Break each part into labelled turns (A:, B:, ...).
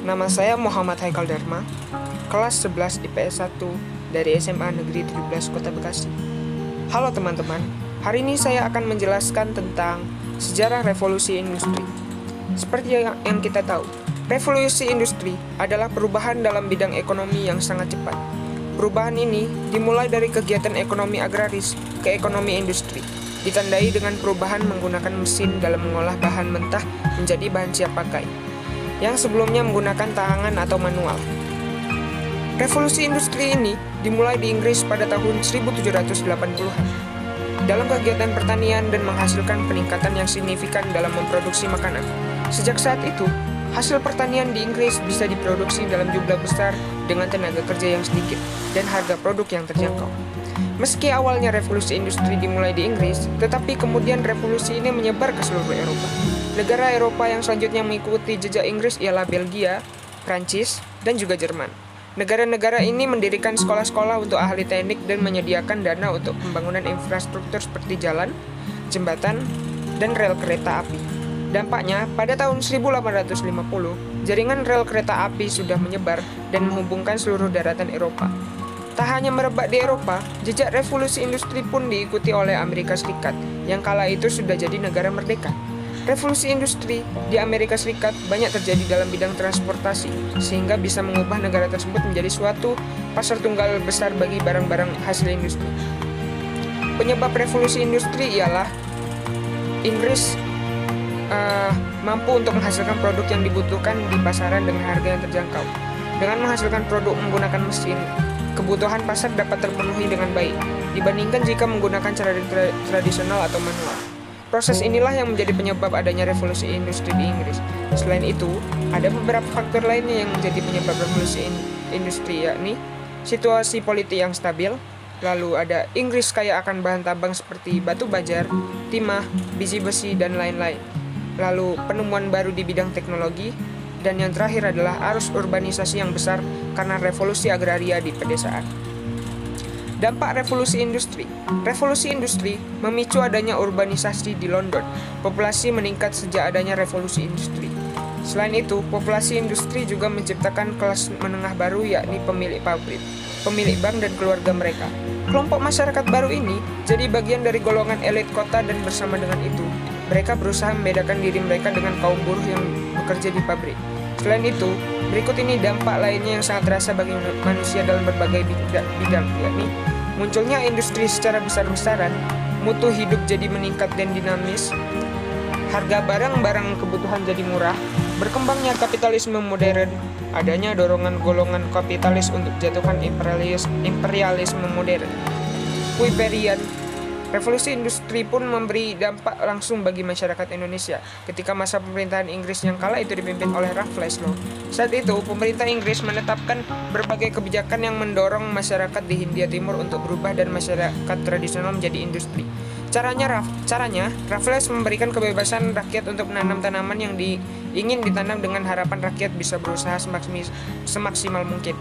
A: Nama saya Muhammad Haikal Dharma, kelas 11 IPS 1 dari SMA Negeri 17 Kota Bekasi. Halo teman-teman, hari ini saya akan menjelaskan tentang sejarah revolusi industri. Seperti yang kita tahu, revolusi industri adalah perubahan dalam bidang ekonomi yang sangat cepat. Perubahan ini dimulai dari kegiatan ekonomi agraris ke ekonomi industri, ditandai dengan perubahan menggunakan mesin dalam mengolah bahan mentah menjadi bahan siap pakai, yang sebelumnya menggunakan tangan atau manual. Revolusi industri ini dimulai di Inggris pada tahun 1780-an. Dalam kegiatan pertanian dan menghasilkan peningkatan yang signifikan dalam memproduksi makanan. Sejak saat itu, hasil pertanian di Inggris bisa diproduksi dalam jumlah besar dengan tenaga kerja yang sedikit dan harga produk yang terjangkau. Meski awalnya revolusi industri dimulai di Inggris, tetapi kemudian revolusi ini menyebar ke seluruh Eropa. Negara Eropa yang selanjutnya mengikuti jejak Inggris ialah Belgia, Prancis, dan juga Jerman. Negara-negara ini mendirikan sekolah-sekolah untuk ahli teknik dan menyediakan dana untuk pembangunan infrastruktur seperti jalan, jembatan, dan rel kereta api. Dampaknya, pada tahun 1850, jaringan rel kereta api sudah menyebar dan menghubungkan seluruh daratan Eropa. Tak hanya merebak di Eropa, jejak revolusi industri pun diikuti oleh Amerika Serikat, yang kala itu sudah jadi negara merdeka. Revolusi industri di Amerika Serikat banyak terjadi dalam bidang transportasi, sehingga bisa mengubah negara tersebut menjadi suatu pasar tunggal besar bagi barang-barang hasil industri. Penyebab revolusi industri ialah Inggris mampu untuk menghasilkan produk yang dibutuhkan di pasaran dengan harga yang terjangkau. Dengan menghasilkan produk menggunakan mesin, kebutuhan pasar dapat terpenuhi dengan baik dibandingkan jika menggunakan cara tradisional atau manual. Proses inilah yang menjadi penyebab adanya revolusi industri di Inggris. Selain itu, ada beberapa faktor lainnya yang menjadi penyebab revolusi industri, yakni situasi politik yang stabil, lalu ada Inggris kaya akan bahan tambang seperti batu bajar, timah, biji besi, dan lain-lain. Lalu penemuan baru di bidang teknologi, dan yang terakhir adalah arus urbanisasi yang besar karena revolusi agraria di pedesaan. Dampak revolusi industri. Revolusi industri memicu adanya urbanisasi di London. Populasi meningkat sejak adanya revolusi industri. Selain itu, populasi industri juga menciptakan kelas menengah baru, yakni pemilik pabrik, pemilik bank, dan keluarga mereka. Kelompok masyarakat baru ini jadi bagian dari golongan elit kota dan bersama dengan itu, mereka berusaha membedakan diri mereka dengan kaum buruh yang bekerja di pabrik. Selain itu, berikut ini dampak lainnya yang sangat terasa bagi manusia dalam berbagai bidang, yakni munculnya industri secara besar-besaran, mutu hidup jadi meningkat dan dinamis, harga barang-barang kebutuhan jadi murah, berkembangnya kapitalisme modern, adanya dorongan golongan kapitalis untuk jatuhkan imperialisme modern. Kuiperian. Revolusi industri pun memberi dampak langsung bagi masyarakat Indonesia ketika masa pemerintahan Inggris yang kala itu dipimpin oleh Raffles Law. Saat itu, pemerintah Inggris menetapkan berbagai kebijakan yang mendorong masyarakat di Hindia Timur untuk berubah dan masyarakat tradisional menjadi industri. Caranya Raffles memberikan kebebasan rakyat untuk menanam tanaman yang ingin ditanam dengan harapan rakyat bisa berusaha semaksimal mungkin.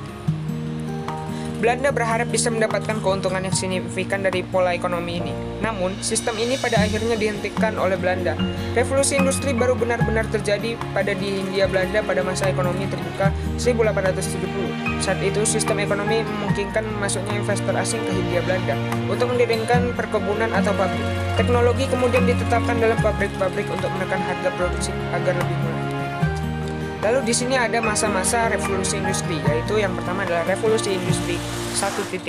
A: Belanda berharap bisa mendapatkan keuntungan yang signifikan dari pola ekonomi ini. Namun, sistem ini pada akhirnya dihentikan oleh Belanda. Revolusi industri baru benar-benar terjadi di Hindia Belanda pada masa ekonomi terbuka 1870. Saat itu, sistem ekonomi memungkinkan masuknya investor asing ke Hindia Belanda untuk mendirikan perkebunan atau pabrik. Teknologi kemudian ditetapkan dalam pabrik-pabrik untuk menekan harga produksi agar lebih murah. Lalu di sini ada masa-masa revolusi industri, yaitu yang pertama adalah revolusi industri 1.0.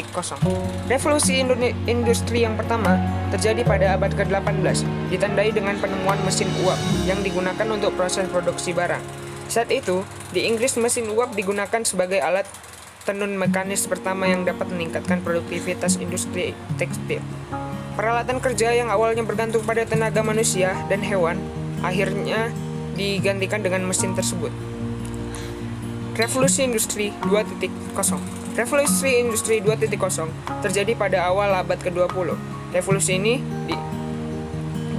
A: Revolusi industri yang pertama terjadi pada abad ke-18, ditandai dengan penemuan mesin uap yang digunakan untuk proses produksi barang. Saat itu, di Inggris mesin uap digunakan sebagai alat tenun mekanis pertama yang dapat meningkatkan produktivitas industri tekstil. Peralatan kerja yang awalnya bergantung pada tenaga manusia dan hewan, akhirnya digantikan dengan mesin tersebut. Revolusi industri 2.0. Revolusi industri 2.0 terjadi pada awal abad ke-20. Revolusi ini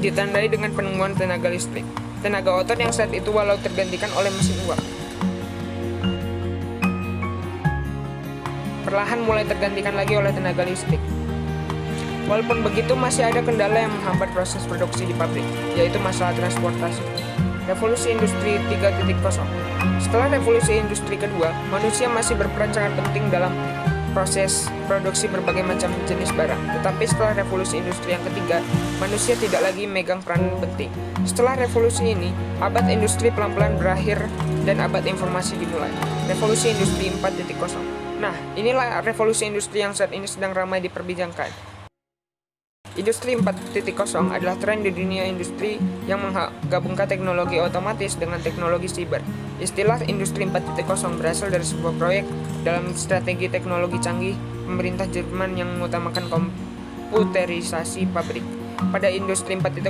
A: ditandai dengan penemuan tenaga listrik, tenaga otot yang saat itu walau tergantikan oleh mesin uap, perlahan mulai tergantikan lagi oleh tenaga listrik. Walaupun begitu, masih ada kendala yang menghambat proses produksi di pabrik, yaitu masalah transportasi. Revolusi Industri 3.0. Setelah revolusi industri kedua, manusia masih berperan sangat penting dalam proses produksi berbagai macam jenis barang. Tetapi setelah revolusi industri yang ketiga, manusia tidak lagi megang peran penting. Setelah revolusi ini, abad industri pelan-pelan berakhir dan abad informasi dimulai. Revolusi Industri 4.0. Nah, inilah revolusi industri yang saat ini sedang ramai diperbincangkan. Industri 4.0 adalah tren di dunia industri yang menggabungkan teknologi otomatis dengan teknologi siber. Istilah Industri 4.0 berasal dari sebuah proyek dalam strategi teknologi canggih pemerintah Jerman yang mengutamakan komputerisasi pabrik. Pada Industri 4.0,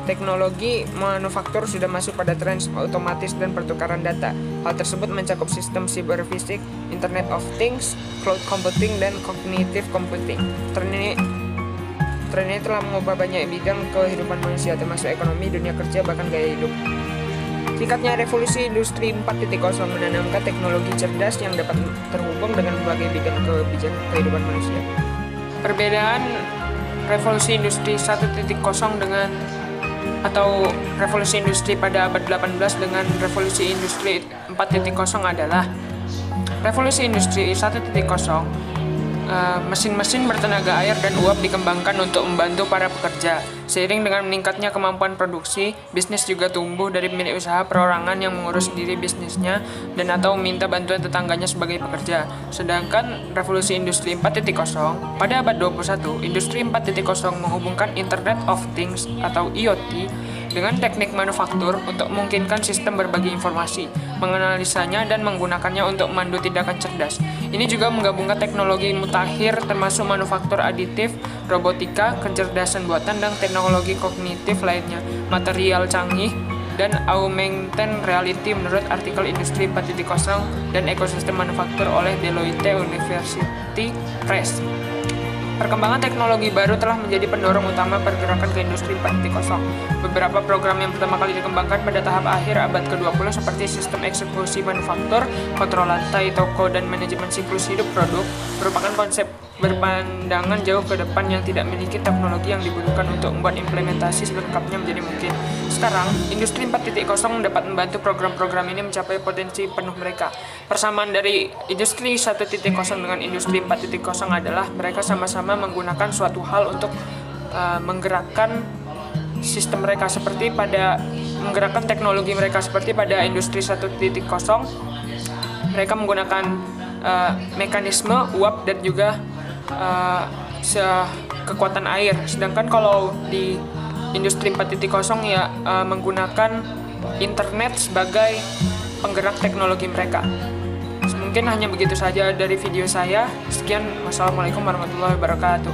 A: teknologi manufaktur sudah masuk pada tren otomatis dan pertukaran data. Hal tersebut mencakup sistem siber fisik, Internet of Things, cloud computing, dan cognitive computing. Tren ini telah mengubah banyak bidang kehidupan manusia, termasuk ekonomi, dunia kerja, bahkan gaya hidup. Singkatnya, revolusi industri 4.0 menanamkan teknologi cerdas yang dapat terhubung dengan berbagai bidang kehidupan manusia. Perbedaan revolusi industri 1.0 dengan atau revolusi industri pada abad 18 dengan revolusi industri 4.0 adalah revolusi industri 1.0. Mesin-mesin bertenaga air dan uap dikembangkan untuk membantu para pekerja. Seiring dengan meningkatnya kemampuan produksi, bisnis juga tumbuh dari pemilik usaha perorangan yang mengurus sendiri bisnisnya dan atau meminta bantuan tetangganya sebagai pekerja. Sedangkan revolusi industri 4.0 pada abad 21, industri 4.0 menghubungkan Internet of Things atau IoT dengan teknik manufaktur untuk memungkinkan sistem berbagi informasi, menganalisanya dan menggunakannya untuk memandu tindakan cerdas. Ini juga menggabungkan teknologi mutakhir termasuk manufaktur aditif, robotika, kecerdasan buatan, dan teknologi kognitif lainnya, material canggih, dan augmented reality menurut artikel Industri 4.0 dan ekosistem manufaktur oleh Deloitte University Press. Perkembangan teknologi baru telah menjadi pendorong utama pergerakan ke industri 4.0. Beberapa program yang pertama kali dikembangkan pada tahap akhir abad ke-20 seperti sistem eksekusi manufaktur, kontrol lantai, toko, dan manajemen siklus hidup produk merupakan konsep berpandangan jauh ke depan yang tidak memiliki teknologi yang dibutuhkan untuk membuat implementasi selengkapnya menjadi mungkin. Sekarang, industri 4.0 dapat membantu program-program ini mencapai potensi penuh mereka. Persamaan dari industri 1.0 dengan industri 4.0 adalah mereka sama-sama menggunakan suatu hal untuk menggerakkan sistem mereka menggerakkan teknologi mereka seperti pada industri 1.0 mereka menggunakan mekanisme uap dan juga kekuatan air. Sedangkan kalau di industri 4.0 menggunakan internet sebagai penggerak teknologi mereka. Mungkin hanya begitu saja dari video saya. Sekian, wassalamualaikum warahmatullahi wabarakatuh.